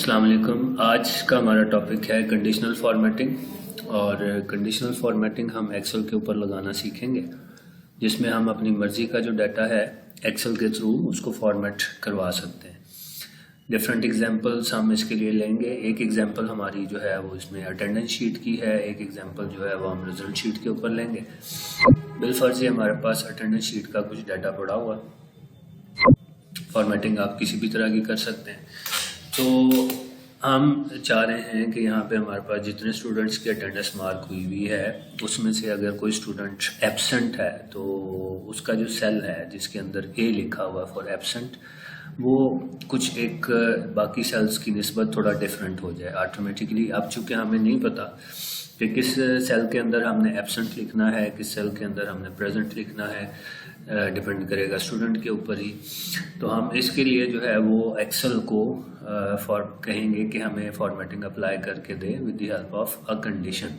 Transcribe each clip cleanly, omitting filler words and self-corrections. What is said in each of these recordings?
अस्सलाम वालेकुम। आज का हमारा टॉपिक है कंडीशनल फॉर्मेटिंग। और कंडीशनल फॉर्मेटिंग हम एक्सेल के ऊपर लगाना सीखेंगे, जिसमें हम अपनी मर्ज़ी का जो डाटा है एक्सेल के थ्रू उसको फॉर्मेट करवा सकते हैं। डिफरेंट एग्जांपल्स हम इसके लिए लेंगे। एक एग्जांपल हमारी जो है वो इसमें अटेंडेंस शीट की है, एक एग्जांपल जो है वो हम रिजल्ट शीट के ऊपर लेंगे। बिलफर्ज़ हमारे पास अटेंडेंस शीट का कुछ डाटा पड़ा हुआ, फॉर्मेटिंग आप किसी भी तरह की कर सकते हैं। तो हम चाह रहे हैं कि यहाँ पे हमारे पास जितने स्टूडेंट्स की अटेंडेंस मार्क हुई हुई है उसमें से अगर कोई स्टूडेंट एब्सेंट है तो उसका जो सेल है जिसके अंदर ए लिखा हुआ है फॉर एब्सेंट, वो कुछ एक बाकी सेल्स की निस्बत थोड़ा डिफरेंट हो जाए ऑटोमेटिकली। अब चूँकि हमें नहीं पता कि किस सेल के अंदर हमने एब्सेंट लिखना है, किस सेल के अंदर हमने प्रेजेंट लिखना है, डिपेंड करेगा स्टूडेंट के ऊपर ही। तो हम इसके लिए जो है वो एक्सेल को कहेंगे कि हमें फॉर्मेटिंग अप्लाई करके दे with the help of a condition.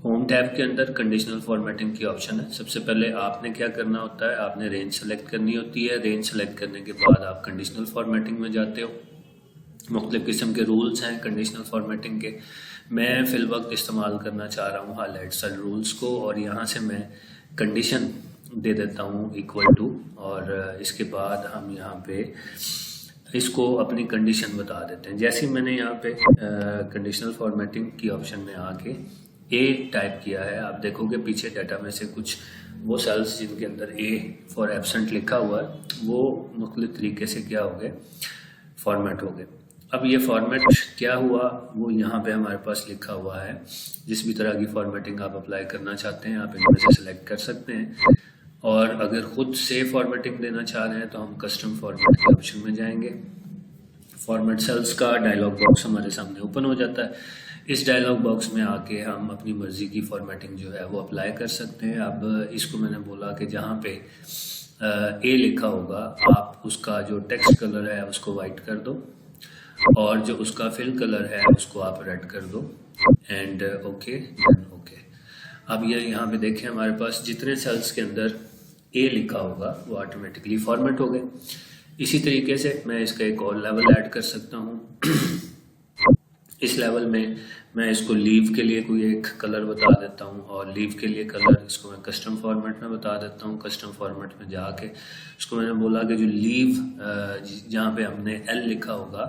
Home tab के अंदर कंडीशनल फॉर्मेटिंग की ऑप्शन है। सबसे पहले आपने क्या करना होता है, आपने रेंज सेलेक्ट करनी होती है। रेंज सेलेक्ट करने के बाद आप कंडीशनल फॉर्मेटिंग में जाते हो। मुख्तलिफ किस्म के रूल्स हैं कंडीशनल फॉर्मेटिंग के। मैं फिल वक्त इस्तेमाल करना चाह रहा हूँ हाईलाइट सेल रूल्स को, और यहाँ से मैं कंडीशन दे देता हूँ इक्वल टू, और इसके बाद हम यहाँ पे इसको अपनी कंडीशन बता देते हैं। जैसे मैंने यहाँ पे कंडीशनल फॉर्मेटिंग की ऑप्शन में आके ए टाइप किया है, आप देखोगे पीछे डाटा में से कुछ वो सेल्स जिनके अंदर ए फॉर एब्सेंट लिखा हुआ है वो मुख्तलिफ तरीके से क्या हो गए, फॉर्मेट हो गए। अब ये फॉर्मेट क्या हुआ वो यहाँ पे हमारे पास लिखा हुआ है। जिस भी तरह की फॉर्मेटिंग आप अप्लाई करना चाहते हैं आप इनमें से सिलेक्ट कर सकते हैं, और अगर खुद से फॉर्मेटिंग देना चाह रहे हैं तो हम कस्टम फॉर्मेट के ऑप्शन में जाएंगे। फॉर्मेट सेल्स का डायलॉग बॉक्स हमारे सामने ओपन हो जाता है। इस डायलॉग बॉक्स में आके हम अपनी मर्जी की फॉर्मेटिंग जो है वो अप्लाई कर सकते हैं। अब इसको मैंने बोला कि जहाँ पे ए लिखा होगा आप उसका जो टेक्स्ट कलर है उसको वाइट कर दो, और जो उसका फिल कलर है उसको आप रेड कर दो, एंड ओके ओके। अब ये यहाँ पे देखें हमारे पास जितने सेल्स के अंदर ए लिखा होगा वो ऑटोमेटिकली फॉर्मेट हो गए। इसी तरीके से मैं इसका एक और लेवल ऐड कर सकता हूँ। इस लेवल में मैं इसको लीव के लिए कोई एक कलर बता देता हूँ, और लीव के लिए कलर इसको मैं कस्टम फॉर्मेट में बता देता हूँ। कस्टम फॉर्मेट में जाके इसको मैंने बोला कि जो लीव जहाँ पे हमने एल लिखा होगा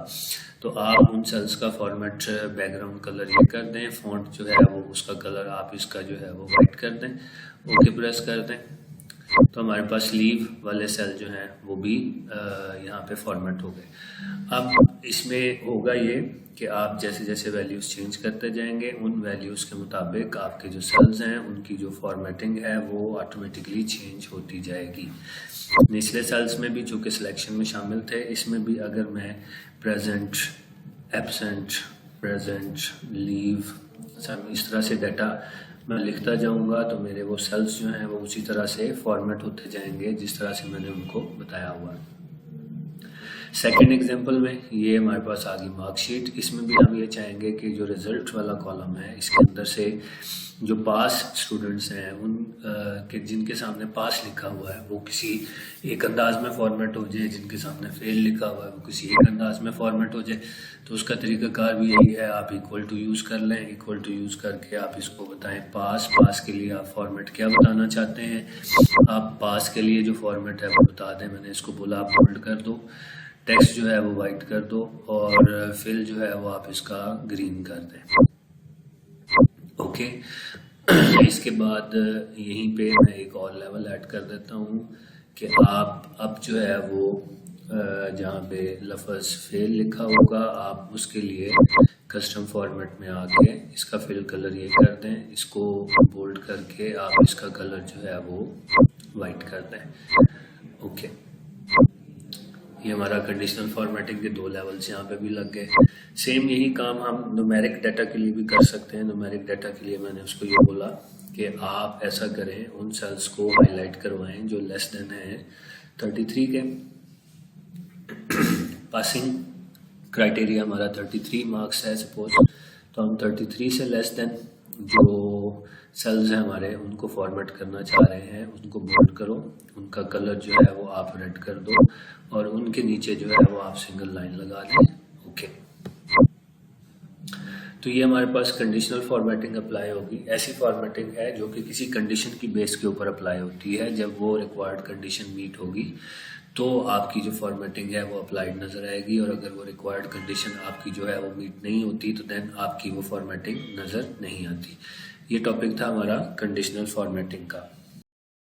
तो आप उन सेल्स का फॉर्मेट बैकग्राउंड कलर ये कर दें, फॉन्ट जो है वो उसका कलर आप इसका जो है वो वाइट कर दें, ओके प्रेस कर दें। तो हमारे पास लीव वाले सेल जो हैं वो भी यहाँ पे फॉर्मेट हो गए। अब इसमें होगा ये कि आप जैसे जैसे वैल्यूज़ चेंज करते जाएंगे उन वैल्यूज़ के मुताबिक आपके जो सेल्स हैं उनकी जो फॉर्मेटिंग है वो ऑटोमेटिकली चेंज होती जाएगी। निचले सेल्स में भी जो कि सिलेक्शन में शामिल थे, इसमें भी अगर मैं प्रेजेंट, एब्सेंट, प्रेजेंट, लीव, इस तरह से डाटा मैं लिखता जाऊंगा तो मेरे वो सेल्स जो हैं वो उसी तरह से फॉर्मेट होते जाएंगे जिस तरह से मैंने उनको बताया हुआ है। सेकेंड एग्जांपल में ये हमारे पास आ गई मार्कशीट। इसमें भी हम ये चाहेंगे कि जो रिजल्ट वाला कॉलम है इसके अंदर से जो पास स्टूडेंट्स हैं उन के जिनके सामने पास लिखा हुआ है वो किसी एक अंदाज में फॉर्मेट हो जाए, जिनके सामने फेल लिखा हुआ है वो किसी एक अंदाज में फॉर्मेट हो जाए। तो उसका तरीकाकार भी यही है, आप इक्वल टू यूज़ कर लें। इक्वल टू यूज़ करके आप इसको बताएं पास के लिए आप फॉर्मेट क्या बताना चाहते हैं। आप पास के लिए जो फॉर्मेट है वो बता दें। मैंने इसको बोला आप बोल्ड कर दो, टेक्स्ट जो है वो वाइट कर दो, और फिल जो है वो आप इसका ग्रीन कर दें, ओके। इसके बाद यहीं पे मैं एक और लेवल ऐड कर देता हूँ कि आप अब जो है वो जहाँ पे लफ्ज़ फेल लिखा होगा आप उसके लिए कस्टम फॉर्मेट में आके इसका फिल कलर ये कर दें, इसको बोल्ड करके आप इसका कलर जो है वो वाइट कर दें, ओके। ये हमारा कंडीशनल फॉर्मेटिंग के दो लेवल्स यहाँ पे भी लग गए। सेम यही काम हम न्यूमेरिक डाटा के लिए भी कर सकते हैं। न्यूमेरिक डाटा के लिए मैंने उसको ये बोला कि आप ऐसा करें, उन सेल्स को हाईलाइट करवाएं जो लेस देन है 33 के। पासिंग क्राइटेरिया हमारा 33 मार्क्स है सपोज, तो हम 33 से लेस देन जो सेल्स हैं हमारे उनको फॉर्मेट करना चाह रहे हैं उनको बोल्ड करो, उनका कलर जो है वो आप रेड कर दो, और उनके नीचे जो है वो आप सिंगल लाइन लगा दें, ओके। तो ये हमारे पास कंडीशनल फॉर्मेटिंग अप्लाई होगी। ऐसी फॉर्मेटिंग है जो कि किसी कंडीशन की बेस के ऊपर अप्लाई होती है। जब वो रिक्वायर्ड कंडीशन मीट होगी तो आपकी जो फॉर्मेटिंग है वो अप्लाइड नज़र आएगी, और अगर वो रिक्वायर्ड कंडीशन आपकी जो है वो मीट नहीं होती तो देन आपकी वो फॉर्मेटिंग नज़र नहीं आती। ये टॉपिक था हमारा कंडीशनल फॉर्मेटिंग का।